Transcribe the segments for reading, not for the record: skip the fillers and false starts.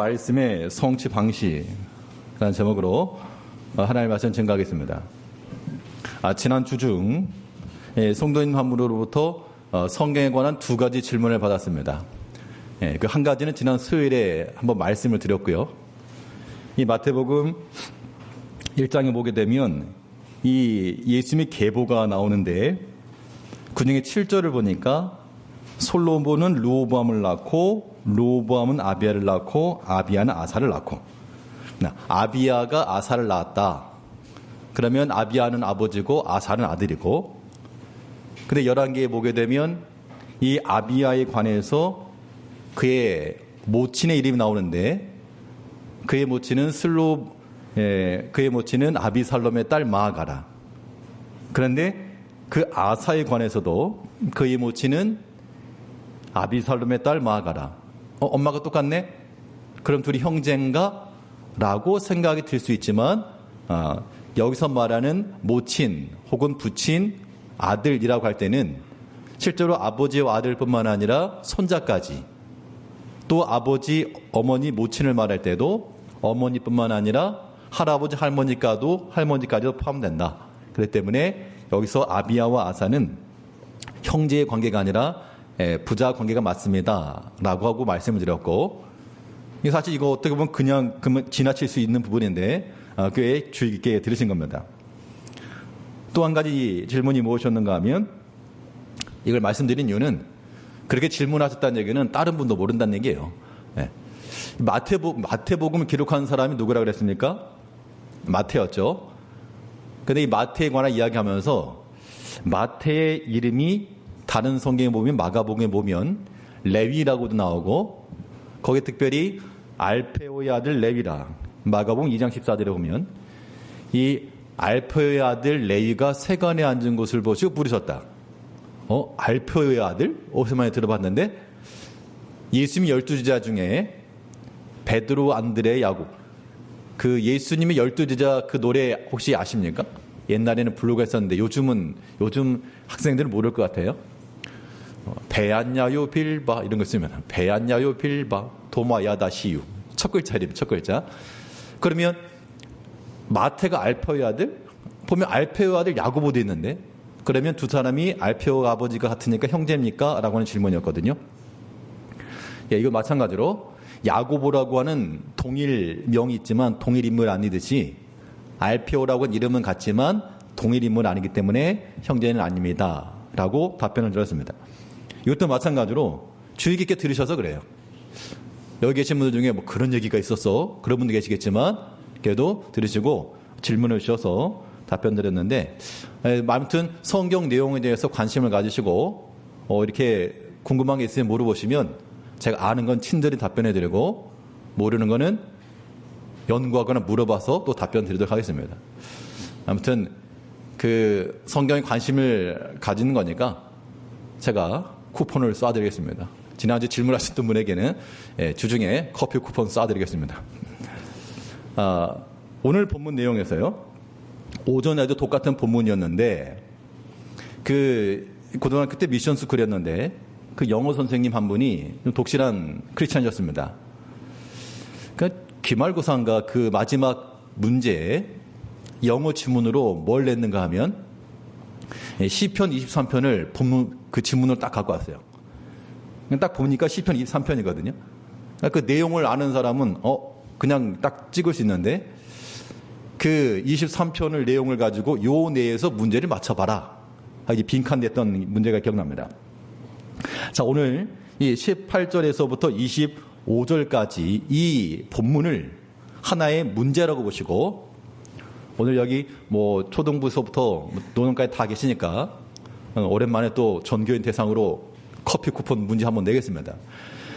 말씀의 성취 방식이라는 제목으로 하나님의 말씀 증거하겠습니다. 지난 주중 성도님 한 분으로부터 성경에 관한 두 가지 질문을 받았습니다. 그 한 가지는 지난 수요일에 한번 말씀을 드렸고요. 이 마태복음 1장에 보게 되면 이 예수님의 계보가 나오는데 그 중에 7절을 보니까 솔로몬은 르호보암을 낳고 르호보암은 아비야를 낳고 아비야는 아사를 낳고, 아비야가 아사를 낳았다. 그러면 아비야는 아버지고 아사는 아들이고, 근데 11개에 보게 되면 이 아비야에 관해서 그의 모친의 이름이 나오는데 그의 모친은 그의 모친은 아비살롬의 딸 마아가라. 그런데 그 아사에 관해서도 그의 모친은 아비살롬의 딸 마아가라. 엄마가 똑같네? 그럼 둘이 형제인가? 라고 생각이 들 수 있지만 여기서 말하는 모친 혹은 부친, 아들이라고 할 때는 실제로 아버지와 아들뿐만 아니라 손자까지, 또 아버지, 어머니, 모친을 말할 때도 어머니뿐만 아니라 할아버지, 할머니까지도 포함된다. 그렇기 때문에 여기서 아비야와 아사는 형제의 관계가 아니라 부자 관계가 맞습니다. 라고 하고 말씀을 드렸고, 사실 이거 어떻게 보면 그냥 지나칠 수 있는 부분인데 꽤 주의 깊게 들으신 겁니다. 또 한 가지 질문이 무엇이었는가 하면, 이걸 말씀드린 이유는 그렇게 질문하셨다는 얘기는 다른 분도 모른다는 얘기예요. 마태복음을 기록한 사람이 누구라고 그랬습니까? 마태였죠. 근데 이 마태에 관한 이야기하면서 마태의 이름이 다른 성경에 보면, 마가복음에 보면 레위라고도 나오고, 거기에 특별히 알페오의 아들 레위라, 마가복음 2장 14절에 보면 이 알페오의 아들 레위가 세관에 앉은 곳을 보시고 부르셨다. 알페오의 아들? 어디서 많이 들어봤는데, 예수님이 12제자 중에 베드로, 안드레, 야곱, 그 예수님의 12제자 그 노래 혹시 아십니까? 옛날에는 부르고 했었는데 요즘 학생들은 모를 것 같아요. 배안야요 빌바 이런 거 쓰면 배안야요 빌바 도마야다시유, 첫 글자입니다. 첫 글자. 그러면 마태가 알페오의 아들, 보면 알페오의 아들 야고보도 있는데, 그러면 두 사람이 알페오 아버지가 같으니까 형제입니까? 라고 하는 질문이었거든요. 이거 마찬가지로 야고보라고 하는 동일 명이 있지만 동일 인물 아니듯이 알페오라고 하는 이름은 같지만 동일 인물 아니기 때문에 형제는 아닙니다. 라고 답변을 드렸습니다. 이것도 마찬가지로 주의 깊게 들으셔서 그래요. 여기 계신 분들 중에 뭐 그런 얘기가 있었어, 그런 분도 계시겠지만 그래도 들으시고 질문을 주셔서 답변 드렸는데, 아무튼 성경 내용에 대해서 관심을 가지시고 이렇게 궁금한 게 있으면 물어보시면 제가 아는 건 친절히 답변해 드리고, 모르는 거는 연구하거나 물어봐서 또 답변 드리도록 하겠습니다. 아무튼 그 성경에 관심을 가지는 거니까 제가 쿠폰을 쏴드리겠습니다. 지난주 질문하셨던 분에게는 주중에 커피 쿠폰 쏴드리겠습니다. 오늘 본문 내용에서요, 오전에도 똑같은 본문이었는데, 그 고등학교 때 미션 스쿨이었는데 그 영어 선생님 한 분이 좀 독실한 크리스찬이었습니다. 그러니까 기말고사인가 그 마지막 문제에 영어 지문으로 뭘 냈는가 하면 시편 23편을 본문 그 지문을 딱 갖고 왔어요. 딱 보니까 시편 23편이거든요. 그 내용을 아는 사람은 그냥 딱 찍을 수 있는데, 그 23편을 내용을 가지고 요 내에서 문제를 맞춰봐라, 이게 빈칸됐던 문제가 기억납니다. 자, 오늘 이 18절에서부터 25절까지 이 본문을 하나의 문제라고 보시고, 오늘 여기 뭐 초등부서부터 노년까지 다 계시니까 오랜만에 또 전교인 대상으로 커피 쿠폰 문제 한번 내겠습니다.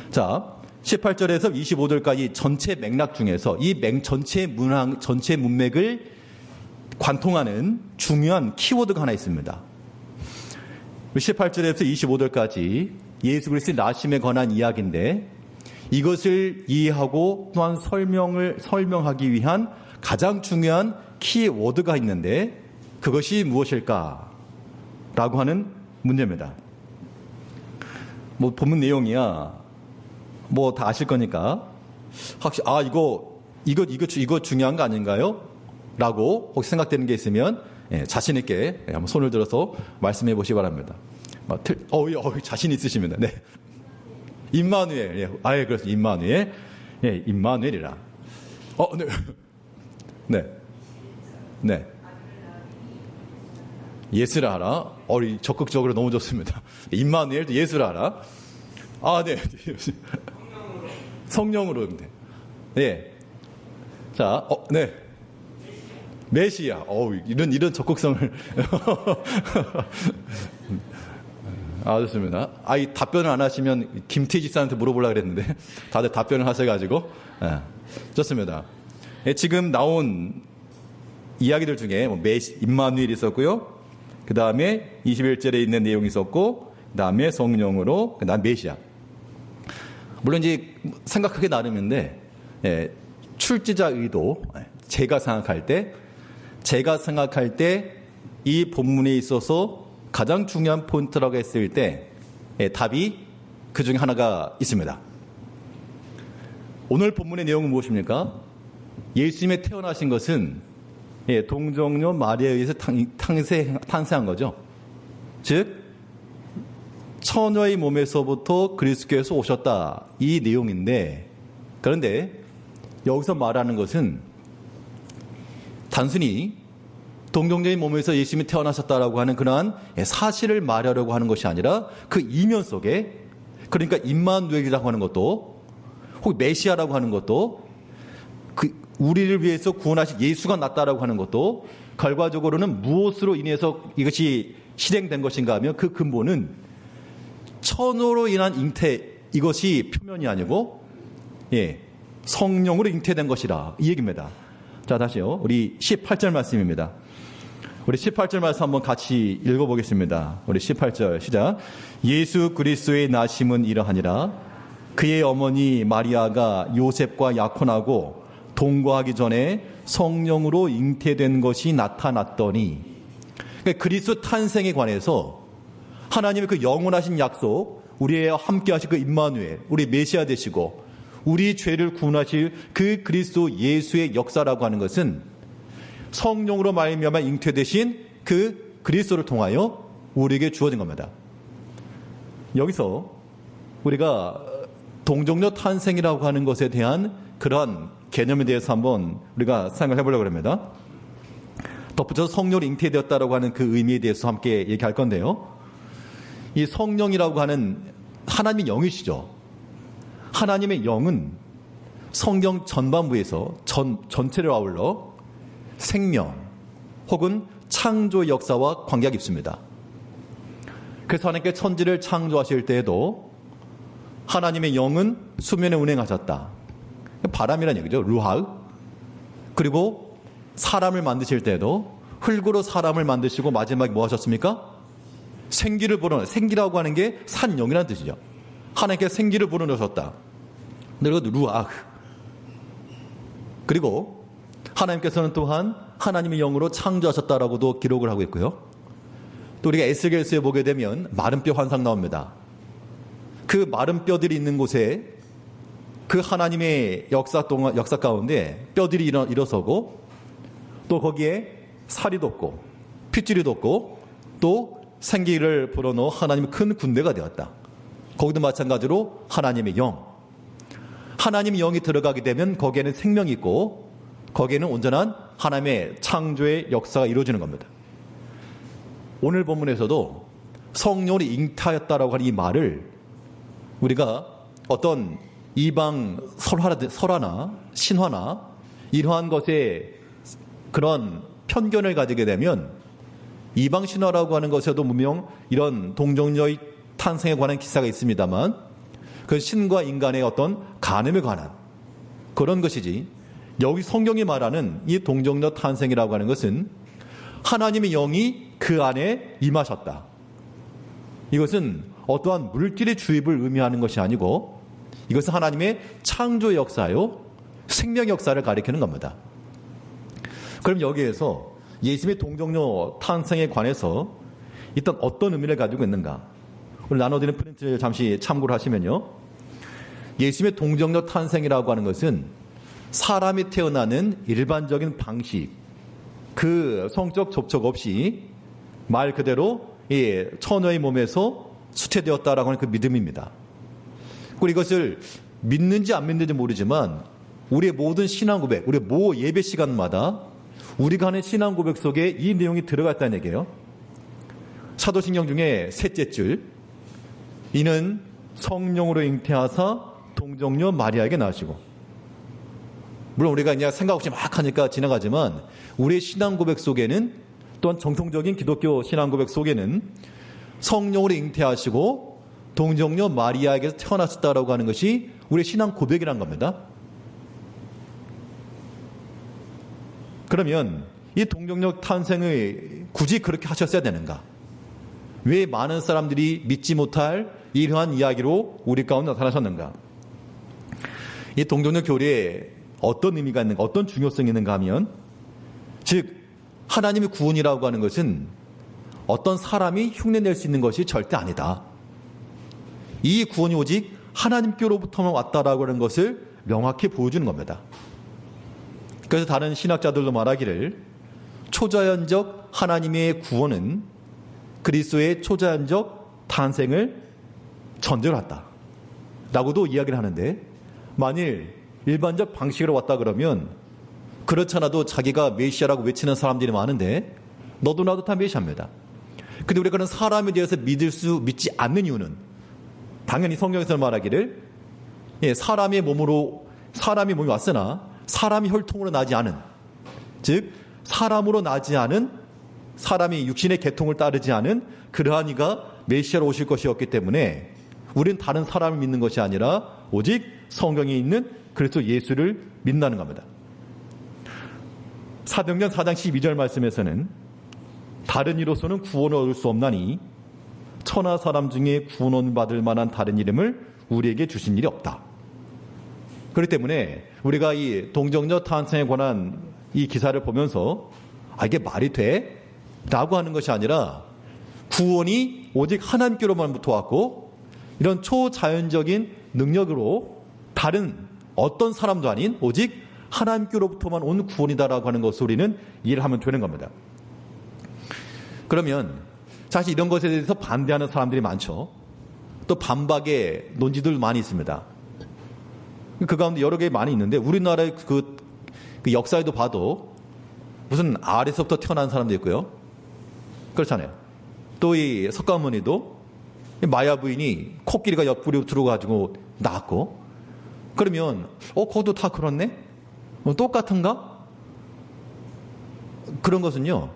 자, 18절에서 25절까지 전체 맥락 중에서 이 전체 문맥을 관통하는 중요한 키워드가 하나 있습니다. 18절에서 25절까지 예수 그리스도의 나심에 관한 이야기인데, 이것을 이해하고 또한 설명하기 위한 가장 중요한 키워드가 있는데 그것이 무엇일까? 라고 하는 문제입니다. 뭐 본문 내용이야 뭐 다 아실 거니까 확실히 이거 중요한 거 아닌가요? 라고 혹시 생각되는 게 있으면 자신 있게 한번 손을 들어서 말씀해 보시기 바랍니다. 자신 있으십니다. 네. 임마누엘. 그렇습니다. 임마누엘. 임마누엘이라. 네. 네. 네. 예수를 알아. 적극적으로 너무 좋습니다. 임마누엘도 예수를 알아. 네. 성령으로. 네. 자, 네. 메시아. 이런 적극성을. 좋습니다. 이 답변을 안 하시면 김태희 집사한테 물어보려고 그랬는데, 다들 답변을 하셔가지고. 좋습니다. 지금 나온 이야기들 중에 임마누엘이 있었고요. 그 다음에 21절에 있는 내용이 있었고, 그 다음에 성령으로, 그 다음 메시아. 물론 이제 생각하기 나름인데, 출제자 의도, 제가 생각할 때 이 본문에 있어서 가장 중요한 포인트라고 했을 때 답이 그 중에 하나가 있습니다. 오늘 본문의 내용은 무엇입니까? 예수님이 태어나신 것은 동정녀 마리아에 의해서 탄생한 거죠. 즉 처녀의 몸에서부터 그리스도께서 오셨다, 이 내용인데, 그런데 여기서 말하는 것은 단순히 동정녀의 몸에서 예수님이 태어나셨다라고 하는 그러한 사실을 말하려고 하는 것이 아니라 그 이면 속에, 그러니까 임마누엘이라고 하는 것도, 혹은 메시아라고 하는 것도, 우리를 위해서 구원하신 예수가 났다라고 하는 것도 결과적으로는 무엇으로 인해서 이것이 실행된 것인가 하면 그 근본은 천으로 인한 잉태, 이것이 표면이 아니고 성령으로 잉태된 것이라, 이 얘기입니다. 자, 다시요. 우리 18절 말씀입니다. 우리 18절 말씀 한번 같이 읽어보겠습니다. 우리 18절 시작. 예수 그리스도의 나심은 이러하니라. 그의 어머니 마리아가 요셉과 약혼하고 동거하기 전에 성령으로 잉태된 것이 나타났더니, 그러니까 그리스도 탄생에 관해서 하나님의 그 영원하신 약속, 우리와 함께 하실 그 임마누엘, 우리 메시아 되시고 우리 죄를 구원하실 그 그리스도 예수의 역사라고 하는 것은 성령으로 말미암아 잉태되신 그 그리스도를 통하여 우리에게 주어진 겁니다. 여기서 우리가 동정녀 탄생이라고 하는 것에 대한 그러한 개념에 대해서 한번 우리가 생각을 해보려고 합니다. 덧붙여서 성령으로 잉태되었다라고 하는 그 의미에 대해서 함께 얘기할 건데요. 이 성령이라고 하는 하나님의 영이시죠. 하나님의 영은 성경 전반부에서 전체를 아울러 생명 혹은 창조 역사와 관계가 깊습니다. 그래서 하나님께 천지를 창조하실 때에도 하나님의 영은 수면에 운행하셨다. 바람이라는 얘기죠. 루하흐. 그리고 사람을 만드실 때에도 흙으로 사람을 만드시고 마지막에 뭐 하셨습니까? 생기를 불어넣으셨다. 생기라고 하는 게 산영이라는 뜻이죠. 하나님께 생기를 불어넣으셨다. 그리고 루하흐. 그리고 하나님께서는 또한 하나님의 영으로 창조하셨다라고도 기록을 하고 있고요. 또 우리가 에스겔서에 보게 되면 마른 뼈 환상 나옵니다. 그 마른 뼈들이 있는 곳에 그 하나님의 역사 가운데 뼈들이 일어서고, 또 거기에 살이 돋고 핏줄이 돋고 또 생기를 불어넣어 하나님의 큰 군대가 되었다. 거기도 마찬가지로 하나님의 영, 하나님의 영이 들어가게 되면 거기에는 생명이 있고 거기에는 온전한 하나님의 창조의 역사가 이루어지는 겁니다. 오늘 본문에서도 성령이 잉태하였다라고 하는 이 말을 우리가 어떤 이방 설화나 신화나 이러한 것에 그런 편견을 가지게 되면 이방 신화라고 하는 것에도 분명 이런 동정녀의 탄생에 관한 기사가 있습니다만 그 신과 인간의 어떤 간음에 관한 그런 것이지, 여기 성경이 말하는 이 동정녀 탄생이라고 하는 것은 하나님의 영이 그 안에 임하셨다. 이것은 어떠한 물질의 주입을 의미하는 것이 아니고 이것은 하나님의 창조 역사요, 생명 역사를 가리키는 겁니다. 그럼 여기에서 예수님의 동정녀 탄생에 관해서 일단 어떤 의미를 가지고 있는가? 오늘 나눠드리는 프린트를 잠시 참고를 하시면요. 예수님의 동정녀 탄생이라고 하는 것은 사람이 태어나는 일반적인 방식, 그 성적 접촉 없이 말 그대로 처녀의 몸에서 수태되었다라고 하는 그 믿음입니다. 그리고 이것을 믿는지 안 믿는지 모르지만 우리의 모든 신앙 고백, 우리의 모 예배 시간마다 우리가 하는 신앙 고백 속에 이 내용이 들어갔다는 얘기예요. 사도신경 중에 셋째 줄, 이는 성령으로 잉태하사 동정녀 마리아에게 낳으시고. 물론 우리가 그냥 생각 없이 막 하니까 지나가지만 우리의 신앙 고백 속에는, 또한 정통적인 기독교 신앙 고백 속에는 성령으로 잉태하시고 동정녀 마리아에게서 태어나셨다라고 하는 것이 우리의 신앙 고백이라는 겁니다. 그러면 이 동정녀 탄생을 굳이 그렇게 하셨어야 되는가? 왜 많은 사람들이 믿지 못할 이러한 이야기로 우리 가운데 나타나셨는가? 이 동정녀 교리에 어떤 의미가 있는가, 어떤 중요성이 있는가 하면, 즉 하나님의 구원이라고 하는 것은 어떤 사람이 흉내낼 수 있는 것이 절대 아니다. 이 구원이 오직 하나님께로부터만 왔다라고 하는 것을 명확히 보여주는 겁니다. 그래서 다른 신학자들도 말하기를 초자연적 하나님의 구원은 그리스도의 초자연적 탄생을 전제로 했다 라고도 이야기를 하는데, 만일 일반적 방식으로 왔다 그러면 그렇잖아도 자기가 메시아라고 외치는 사람들이 많은데 너도 나도 다 메시아입니다. 근데 우리가 그런 사람에 대해서 믿지 않는 이유는, 당연히 성경에서 말하기를 사람이 몸이 왔으나 사람이 혈통으로 나지 않은, 즉 사람으로 나지 않은, 사람이 육신의 계통을 따르지 않은 그러한 이가 메시아로 오실 것이었기 때문에 우리는 다른 사람을 믿는 것이 아니라 오직 성경에 있는 그리스도 예수를 믿는다는 겁니다. 사도행전 4장 12절 말씀에서는 다른 이로서는 구원을 얻을 수 없나니 천하 사람 중에 구원 받을 만한 다른 이름을 우리에게 주신 일이 없다. 그렇기 때문에 우리가 이 동정녀 탄생에 관한 이 기사를 보면서 이게 말이 돼? 라고 하는 것이 아니라 구원이 오직 하나님께로만부터 왔고 이런 초자연적인 능력으로 다른 어떤 사람도 아닌 오직 하나님께로부터만 온 구원이다라고 하는 것을 우리는 이해를 하면 되는 겁니다. 그러면 사실 이런 것에 대해서 반대하는 사람들이 많죠. 또 반박의 논지들 많이 있습니다. 그 가운데 여러 개 많이 있는데 우리나라의 그 역사에도 봐도 무슨 알에서부터 태어난 사람도 있고요. 그렇잖아요. 또 이 석가모니도 마야 부인이 코끼리가 옆구리로 들어가지고 낳았고, 그러면 그것도 다 그렇네? 똑같은가? 그런 것은요,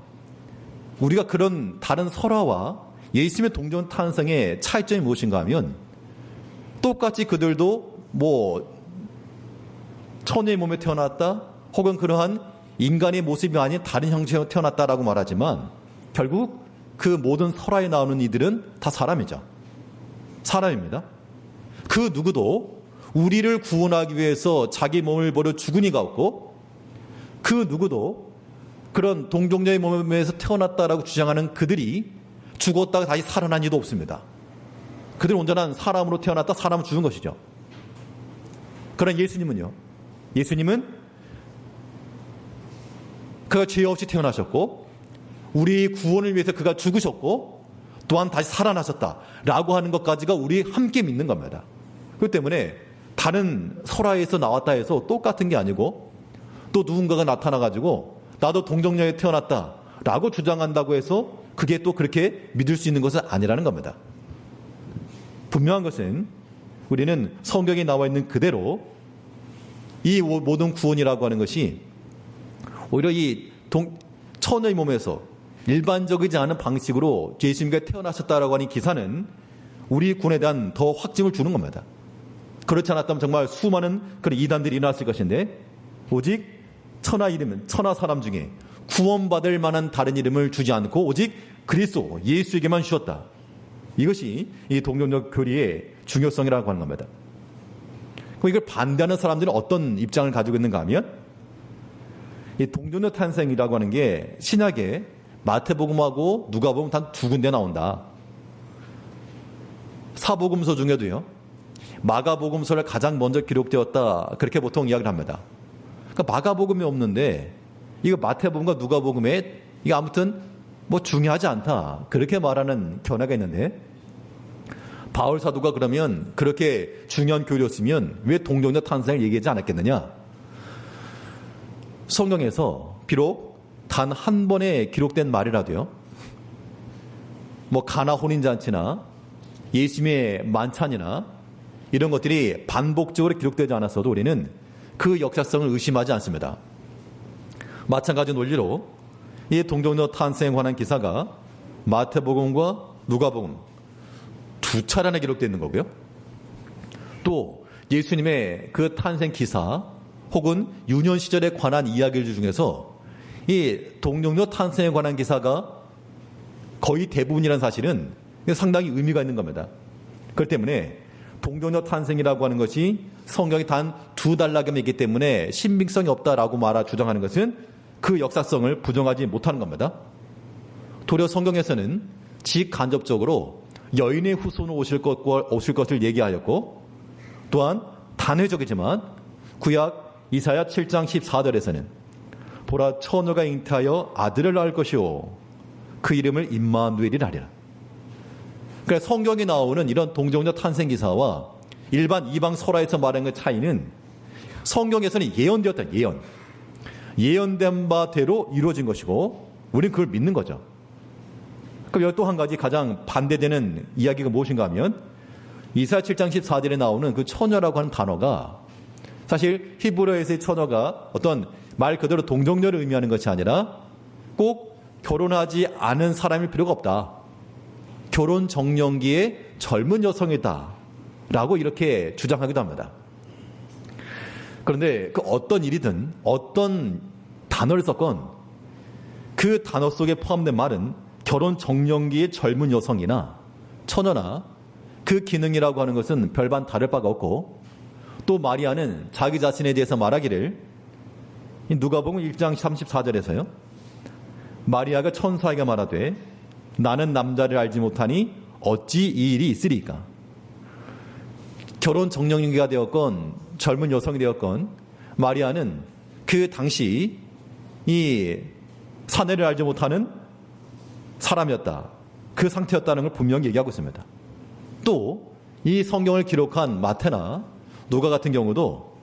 우리가 그런 다른 설화와 예수님의 동정 탄생의 차이점이 무엇인가 하면, 똑같이 그들도 처녀의 몸에 태어났다 혹은 그러한 인간의 모습이 아닌 다른 형체로 태어났다라고 말하지만 결국 그 모든 설화에 나오는 이들은 다 사람이죠. 사람입니다. 그 누구도 우리를 구원하기 위해서 자기 몸을 버려 죽은 이가 없고, 그 누구도 그런 동정녀의 몸에서 태어났다라고 주장하는 그들이 죽었다가 다시 살아난 이도 없습니다. 그들은 온전한 사람으로 태어났다 사람을 죽은 것이죠. 그러나 예수님은요, 예수님은 그가 죄 없이 태어나셨고 우리 구원을 위해서 그가 죽으셨고 또한 다시 살아나셨다라고 하는 것까지가 우리 함께 믿는 겁니다. 그렇기 때문에 다른 설화에서 나왔다 해서 똑같은 게 아니고, 또 누군가가 나타나가지고 나도 동정녀에 태어났다라고 주장한다고 해서 그게 또 그렇게 믿을 수 있는 것은 아니라는 겁니다. 분명한 것은 우리는 성경에 나와 있는 그대로 이 모든 구원이라고 하는 것이 오히려 이 처녀의 몸에서 일반적이지 않은 방식으로 예수님께 태어나셨다라고 하는 기사는 우리 구원에 대한 더 확증을 주는 겁니다. 그렇지 않았다면 정말 수많은 그런 이단들이 일어났을 것인데, 오직 천하 사람 중에 구원받을 만한 다른 이름을 주지 않고 오직 그리스도 예수에게만 주셨다. 이것이 이 동정녀 교리의 중요성이라고 하는 겁니다. 그럼 이걸 반대하는 사람들은 어떤 입장을 가지고 있는가 하면, 이 동정녀 탄생이라고 하는 게 신약에 마태복음하고 누가복음 단 두 군데 나온다. 사복음서 중에도요, 마가복음서를 가장 먼저 기록되었다. 그렇게 보통 이야기를 합니다. 그러니까 마가복음이 없는데 이거 마태복음과 누가복음에 이게 아무튼 뭐 중요하지 않다. 그렇게 말하는 견해가 있는데 바울 사도가 그러면 그렇게 중요한 교리였으면 왜 동정녀 탄생을 얘기하지 않았겠느냐? 성경에서 비록 단 한 번에 기록된 말이라도요. 뭐 가나 혼인잔치나 예수님의 만찬이나 이런 것들이 반복적으로 기록되지 않았어도 우리는 그 역사성을 의심하지 않습니다. 마찬가지 논리로 이 동정녀 탄생에 관한 기사가 마태복음과 누가복음 두 차례나 기록되어 있는 거고요. 또 예수님의 그 탄생 기사 혹은 유년 시절에 관한 이야기들 중에서 이 동정녀 탄생에 관한 기사가 거의 대부분이라는 사실은 상당히 의미가 있는 겁니다. 그렇기 때문에 동정녀 탄생이라고 하는 것이 성경이 단 2단락에만 있기 때문에 신빙성이 없다라고 주장하는 것은 그 역사성을 부정하지 못하는 겁니다. 도리어 성경에서는 직간접적으로 여인의 후손으로 오실 것을 얘기하였고 또한 단회적이지만 구약 이사야 7장 14절에서는 보라 처녀가 잉태하여 아들을 낳을 것이요 그 이름을 임마누엘이라 하리라. 그러니까 성경에 나오는 이런 동정녀 탄생 기사와 일반 이방 설화에서 말하는 그 차이는 성경에서는 예언되었다. 예언된 바대로 이루어진 것이고 우리는 그걸 믿는 거죠. 그럼 여기 또 한 가지 가장 반대되는 이야기가 무엇인가 하면 이사야 7장 14절에 나오는 그 처녀라고 하는 단어가 사실 히브리어에서의 처녀가 어떤 말 그대로 동정녀를 의미하는 것이 아니라 꼭 결혼하지 않은 사람일 필요가 없다. 결혼 정년기의 젊은 여성이다. 라고 이렇게 주장하기도 합니다. 그런데 그 어떤 일이든 어떤 단어를 썼건 그 단어 속에 포함된 말은 결혼 정년기의 젊은 여성이나 처녀나 그 기능이라고 하는 것은 별반 다를 바가 없고 또 마리아는 자기 자신에 대해서 말하기를 누가복음 1장 34절에서요. 마리아가 천사에게 말하되 나는 남자를 알지 못하니 어찌 이 일이 있으리까. 결혼 정년기가 되었건 젊은 여성이 되었건 마리아는 그 당시 이 사내를 알지 못하는 사람이었다. 그 상태였다는 걸 분명히 얘기하고 있습니다. 또 이 성경을 기록한 마태나 누가 같은 경우도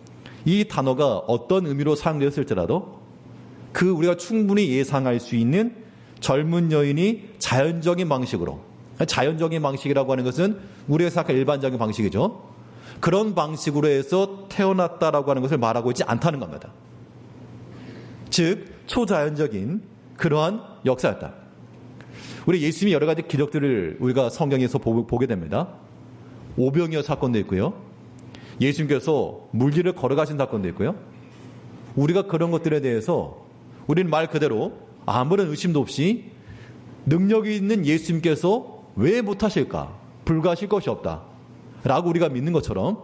이 단어가 어떤 의미로 사용되었을지라도 그 우리가 충분히 예상할 수 있는 젊은 여인이 자연적인 방식으로, 자연적인 방식이라고 하는 것은 우리가 생각할 일반적인 방식이죠. 그런 방식으로 해서 태어났다라고 하는 것을 말하고 있지 않다는 겁니다. 즉 초자연적인 그러한 역사였다. 우리 예수님이 여러 가지 기적들을 우리가 성경에서 보게 됩니다. 오병이어 사건도 있고요. 예수님께서 물길을 걸어가신 사건도 있고요. 우리가 그런 것들에 대해서 우리는 말 그대로 아무런 의심도 없이 능력이 있는 예수님께서 왜 못하실까? 불가하실 것이 없다. 라고 우리가 믿는 것처럼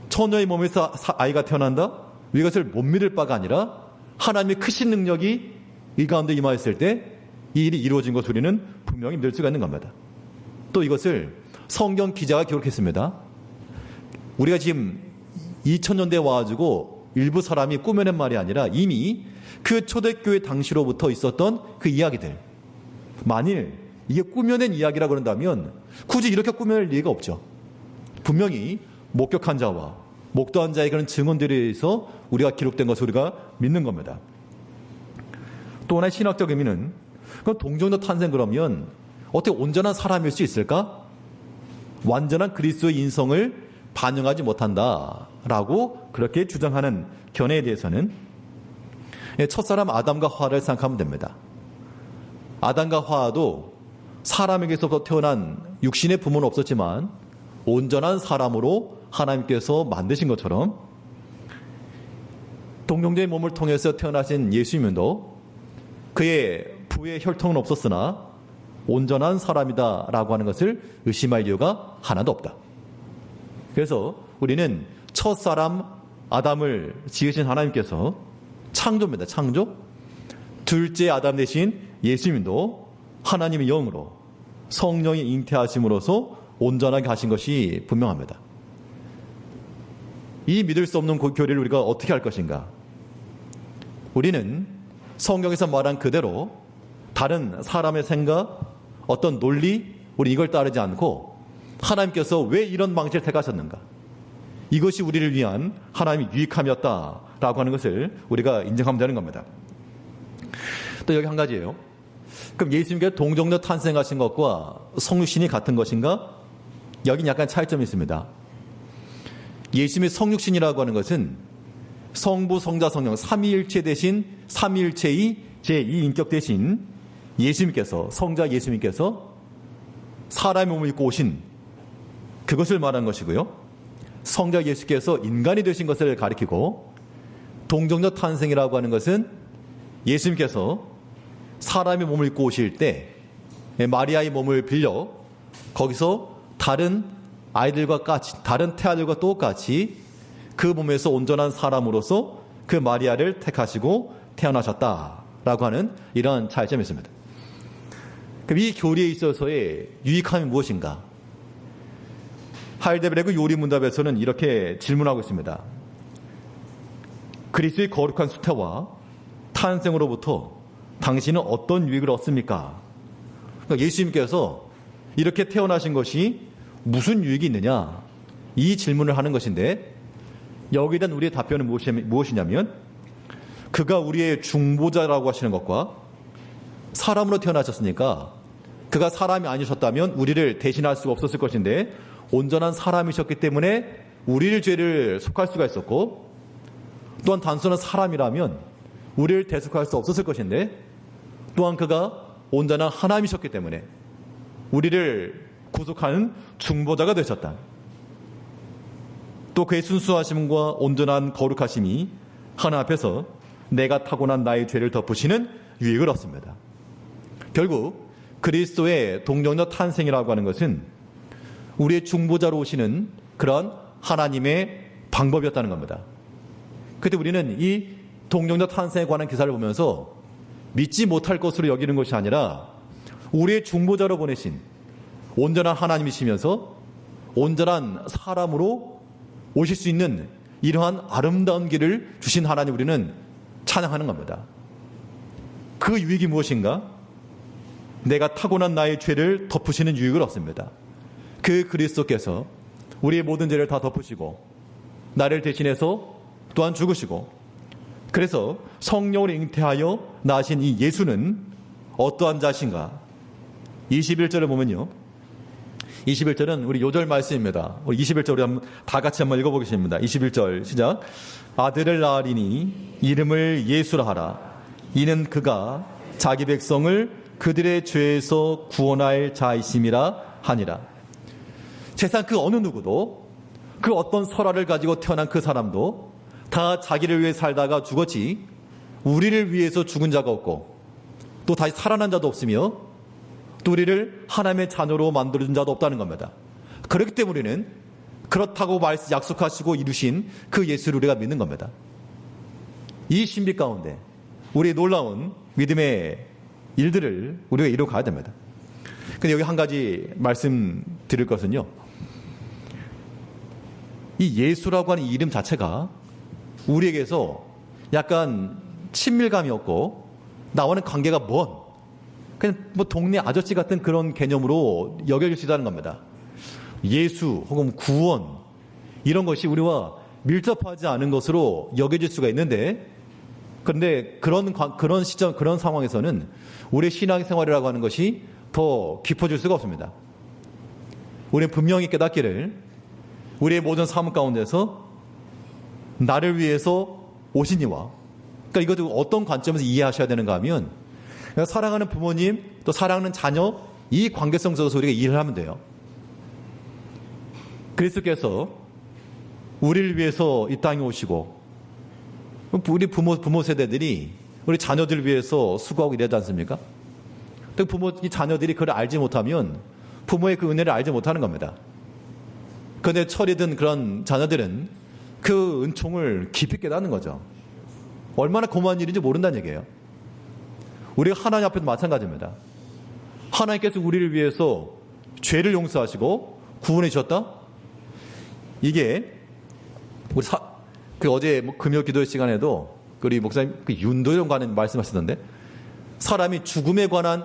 처녀의 몸에서 아이가 태어난다? 이것을 못 믿을 바가 아니라 하나님의 크신 능력이 이 가운데 임하였을 때 이 일이 이루어진 것을 우리는 분명히 믿을 수가 있는 겁니다. 또 이것을 성경 기자가 기록했습니다. 우리가 지금 2000년대에 와가지고 일부 사람이 꾸며낸 말이 아니라 이미 그 초대교회 당시로부터 있었던 그 이야기들. 만일 이게 꾸며낸 이야기라고 그런다면 굳이 이렇게 꾸며낼 이유가 없죠. 분명히 목격한 자와 목도한 자의 그런 증언들에 의해서 우리가 기록된 것을 우리가 믿는 겁니다. 또 하나의 신학적 의미는 그럼 동정녀 탄생 그러면 어떻게 온전한 사람일 수 있을까? 완전한 그리스도의 인성을 반영하지 못한다라고 그렇게 주장하는 견해에 대해서는 첫사람 아담과 하와를 생각하면 됩니다. 아담과 하와도 사람에게서부터 태어난 육신의 부모는 없었지만 온전한 사람으로 하나님께서 만드신 것처럼 동정녀의 몸을 통해서 태어나신 예수님도 그의 부의 혈통은 없었으나 온전한 사람이다라고 하는 것을 의심할 이유가 하나도 없다. 그래서 우리는 첫사람 아담을 지으신 하나님께서 창조입니다. 창조. 둘째 아담 대신 예수님도 하나님의 영으로 성령이 잉태하심으로써 온전하게 하신 것이 분명합니다. 이 믿을 수 없는 교리를 우리가 어떻게 할 것인가? 우리는 성경에서 말한 그대로 다른 사람의 생각, 어떤 논리, 우리 이걸 따르지 않고 하나님께서 왜 이런 방식을 택하셨는가? 이것이 우리를 위한 하나님의 유익함이었다라고 하는 것을 우리가 인정하면 되는 겁니다. 또 여기 한 가지예요. 그럼 예수님께서 동정녀 탄생하신 것과 성육신이 같은 것인가? 여긴 약간 차이점이 있습니다. 예수님의 성육신이라고 하는 것은 성부, 성자, 성령 삼위일체 대신 삼위일체의 제2인격 대신 예수님께서, 성자 예수님께서 사람의 몸을 입고 오신 그것을 말한 것이고요. 성자 예수께서 인간이 되신 것을 가리키고, 동정녀 탄생이라고 하는 것은 예수님께서 사람의 몸을 입고 오실 때 마리아의 몸을 빌려 거기서 다른 아이들과 같이, 다른 태아들과 똑같이 그 몸에서 온전한 사람으로서 그 마리아를 택하시고 태어나셨다라고 하는 이러한 차이점이 있습니다. 그럼 이 교리에 있어서의 유익함이 무엇인가? 하이델베르크 요리문답에서는 이렇게 질문하고 있습니다. 그리스도의 거룩한 수태와 탄생으로부터 당신은 어떤 유익을 얻습니까? 그러니까 예수님께서 이렇게 태어나신 것이 무슨 유익이 있느냐? 이 질문을 하는 것인데, 여기에 대한 우리의 답변은 무엇이냐면, 그가 우리의 중보자라고 하시는 것과 사람으로 태어나셨으니까 그가 사람이 아니셨다면 우리를 대신할 수가 없었을 것인데, 온전한 사람이셨기 때문에 우리를 죄를 속할 수가 있었고, 또한 단순한 사람이라면 우리를 대속할 수 없었을 것인데, 또한 그가 온전한 하나님이셨기 때문에 우리를 구속하는 중보자가 되셨다. 또 그의 순수하심과 온전한 거룩하심이 하나님 앞에서 내가 타고난 나의 죄를 덮으시는 유익을 얻습니다. 결국 그리스도의 동정녀 탄생이라고 하는 것은 우리의 중보자로 오시는 그런 하나님의 방법이었다는 겁니다. 그때 우리는 이 동정녀 탄생에 관한 기사를 보면서 믿지 못할 것으로 여기는 것이 아니라 우리의 중보자로 보내신 온전한 하나님이시면서 온전한 사람으로 오실 수 있는 이러한 아름다운 길을 주신 하나님, 우리는 찬양하는 겁니다. 그 유익이 무엇인가? 내가 타고난 나의 죄를 덮으시는 유익을 얻습니다. 그 그리스도께서 우리의 모든 죄를 다 덮으시고 나를 대신해서 또한 죽으시고, 그래서 성령을 잉태하여 나신 이 예수는 어떠한 자신가? 21절을 보면요, 21절은 우리 요절 말씀입니다. 우리 21절 우리 다 같이 한번 읽어보겠습니다. 21절 시작. 아들을 낳으리니 이름을 예수라 하라. 이는 그가 자기 백성을 그들의 죄에서 구원할 자이심이라 하니라. 세상 그 어느 누구도, 그 어떤 설화를 가지고 태어난 그 사람도 다 자기를 위해 살다가 죽었지, 우리를 위해서 죽은 자가 없고 또 다시 살아난 자도 없으며 또 우리를 하나님의 자녀로 만들어준 자도 없다는 겁니다. 그렇기 때문에 우리는 그렇다고 약속하시고 이루신 그 예수를 우리가 믿는 겁니다. 이 신비 가운데 우리의 놀라운 믿음의 일들을 우리가 이루어가야 됩니다. 근데 여기 한 가지 말씀드릴 것은요, 이 예수라고 하는 이름 자체가 우리에게서 약간 친밀감이 없고 나와는 관계가 먼, 그냥 뭐 동네 아저씨 같은 그런 개념으로 여겨질 수 있다는 겁니다. 예수 혹은 구원, 이런 것이 우리와 밀접하지 않은 것으로 여겨질 수가 있는데, 그런데 그런 시점, 그런 상황에서는 우리의 신앙생활이라고 하는 것이 더 깊어질 수가 없습니다. 우리는 분명히 깨닫기를, 우리의 모든 삶 가운데서 나를 위해서 오신 이와, 그러니까 이것도 어떤 관점에서 이해하셔야 되는가 하면, 사랑하는 부모님, 또 사랑하는 자녀, 이 관계성 속에서 우리가 이해를 하면 돼요. 그리스도께서 우리를 위해서 이 땅에 오시고, 우리 부모 세대들이 우리 자녀들을 위해서 수고하고 이러지 않습니까? 이 자녀들이 그걸 알지 못하면 부모의 그 은혜를 알지 못하는 겁니다. 그런데 철이 든 그런 자녀들은 그 은총을 깊이 깨닫는 거죠. 얼마나 고마운 일인지 모른다는 얘기예요. 우리가 하나님 앞에도 마찬가지입니다. 하나님께서 우리를 위해서 죄를 용서하시고 구원해 주셨다? 이게 우리 어제 금요 기도 시간에도 우리 목사님 윤도영과는 말씀하시던데 사람이 죽음에 관한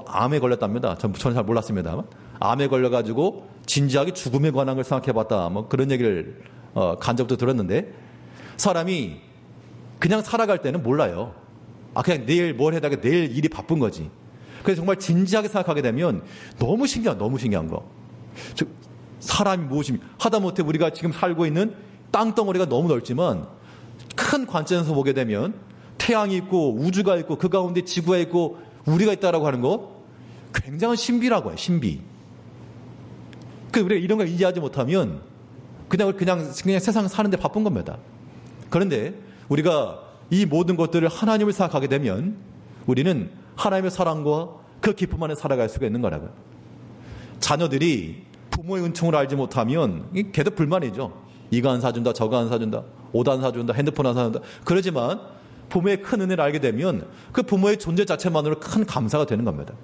암에 걸렸답니다. 저는 잘 몰랐습니다. 암에 걸려가지고 진지하게 죽음에 관한 걸 생각해봤다. 그런 얘기를 간접도 들었는데 사람이 그냥 살아갈 때는 몰라요. 그냥 내일 뭘 해다가 내일 일이 바쁜 거지. 그래서 정말 진지하게 생각하게 되면 너무 신기한 거. 사람이 무엇이 하다못해 우리가 지금 살고 있는 땅덩어리가 너무 넓지만 큰 관점에서 보게 되면 태양이 있고 우주가 있고 그 가운데 지구가 있고 우리가 있다라고 하는 것 굉장한 신비라고 해요. 신비. 우리가 이런 걸 이해하지 못하면 그냥 세상 사는데 바쁜 겁니다. 그런데 우리가 이 모든 것들을 하나님을 생각하게 되면 우리는 하나님의 사랑과 그 기쁨 안에 살아갈 수가 있는 거라고요. 자녀들이 부모의 은총을 알지 못하면 걔도 불만이죠. 이거 안 사준다, 저거 안 사준다, 옷 안 사준다, 핸드폰 안 사준다. 그러지만 부모의 큰 은혜를 알게 되면 그 부모의 존재 자체만으로 큰 감사가 되는 겁니다.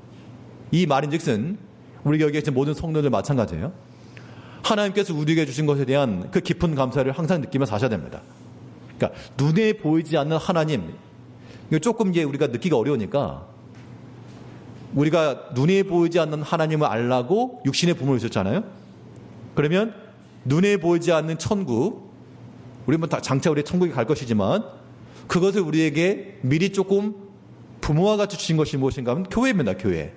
이 말인즉슨 우리 여기에 계신 모든 성도들 마찬가지예요. 하나님께서 우리에게 주신 것에 대한 그 깊은 감사를 항상 느끼며 사셔야 됩니다. 그러니까 눈에 보이지 않는 하나님, 이거 조금 이제 우리가 느끼기 어려우니까 우리가 눈에 보이지 않는 하나님을 알라고 육신의 부모를 주셨잖아요. 그러면 눈에 보이지 않는 천국, 우리는 다 장차 우리 천국에 갈 것이지만 그것을 우리에게 미리 조금 부모와 같이 주신 것이 무엇인가 하면 교회입니다. 교회.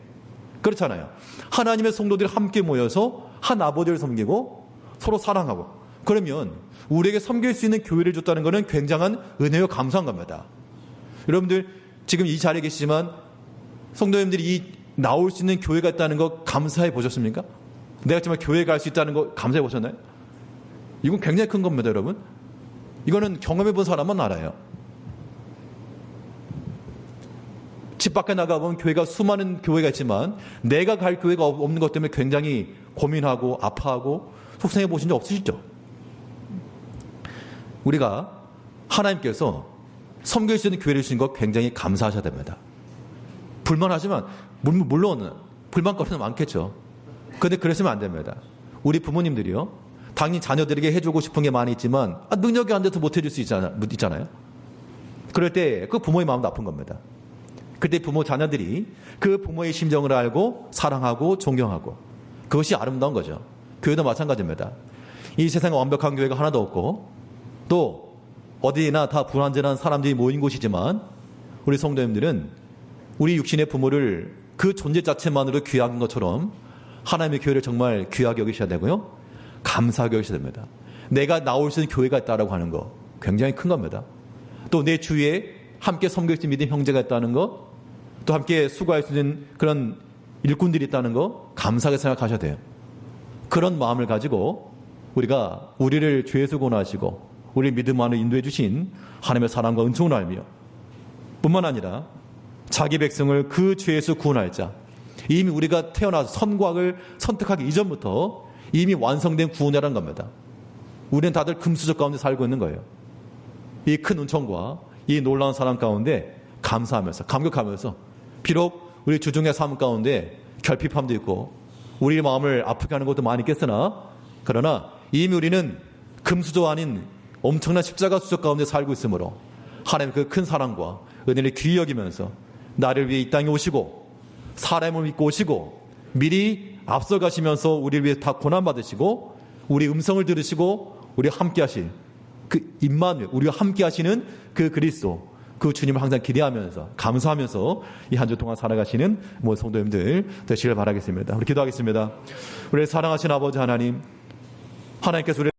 그렇잖아요. 하나님의 성도들이 함께 모여서 한 아버지를 섬기고 서로 사랑하고 그러면 우리에게 섬길 수 있는 교회를 줬다는 것은 굉장한 은혜와 감사한 겁니다. 여러분들 지금 이 자리에 계시지만 성도님들이 나올 수 있는 교회가 있다는 거 감사해 보셨습니까? 내가 정말 교회에 갈 수 있다는 거 감사해 보셨나요? 이건 굉장히 큰 겁니다, 여러분. 이거는 경험해 본 사람만 알아요. 집 밖에 나가보면 교회가 수많은 교회가 있지만 내가 갈 교회가 없는 것 때문에 굉장히 고민하고 아파하고 속상해 보신 적 없으시죠? 우리가 하나님께서 섬길 수 있는 교회를 주신 것 굉장히 감사하셔야 됩니다. 불만하지만 물론 불만거리는 많겠죠. 그런데 그랬으면 안 됩니다. 우리 부모님들이요. 당연히 자녀들에게 해주고 싶은 게 많이 있지만 능력이 안 돼서 못 해줄 수 있잖아요. 그럴 때 그 부모의 마음도 아픈 겁니다. 그때 부모 자녀들이 그 부모의 심정을 알고 사랑하고 존경하고 그것이 아름다운 거죠. 교회도 마찬가지입니다. 이 세상에 완벽한 교회가 하나도 없고 또 어디나 다 불완전한 사람들이 모인 곳이지만 우리 성도님들은 우리 육신의 부모를 그 존재 자체만으로 귀한 것처럼 하나님의 교회를 정말 귀하게 여기셔야 되고요. 감사하게 여기셔야 됩니다. 내가 나올 수 있는 교회가 있다고 하는 거 굉장히 큰 겁니다. 또 내 주위에 함께 섬길 수 믿는 형제가 있다는 거, 또 함께 수고할 수 있는 그런 일꾼들이 있다는 거 감사하게 생각하셔야 돼요. 그런 마음을 가지고 우리가 우리를 죄에서 구원하시고 우리 믿음 안에 인도해 주신 하나님의 사랑과 은총을 알며 뿐만 아니라 자기 백성을 그 죄에서 구원할 자, 이미 우리가 태어나서 선과 악을 선택하기 이전부터 이미 완성된 구원이라는 겁니다. 우리는 다들 금수저 가운데 살고 있는 거예요. 이 큰 은총과 이 놀라운 사랑 가운데 감사하면서 감격하면서 비록 우리 주중의 삶 가운데 결핍함도 있고 우리 마음을 아프게 하는 것도 많이 있겠으나 그러나 이미 우리는 금수저 아닌 엄청난 십자가 수저 가운데 살고 있으므로 하나님의 그 큰 사랑과 은혜를 귀히 여기면서 나를 위해 이 땅에 오시고 사람을 믿고 오시고 미리 앞서 가시면서 우리를 위해 다 고난받으시고 우리 음성을 들으시고 우리 함께 하실 그 임마누엘, 우리와 함께 하시는 그 그리스도, 그 주님을 항상 기대하면서 감사하면서 이 한 주 동안 살아가시는 모든 성도님들 되시길 바라겠습니다. 우리 기도하겠습니다. 우리 사랑하신 아버지 하나님, 하나님께서 우리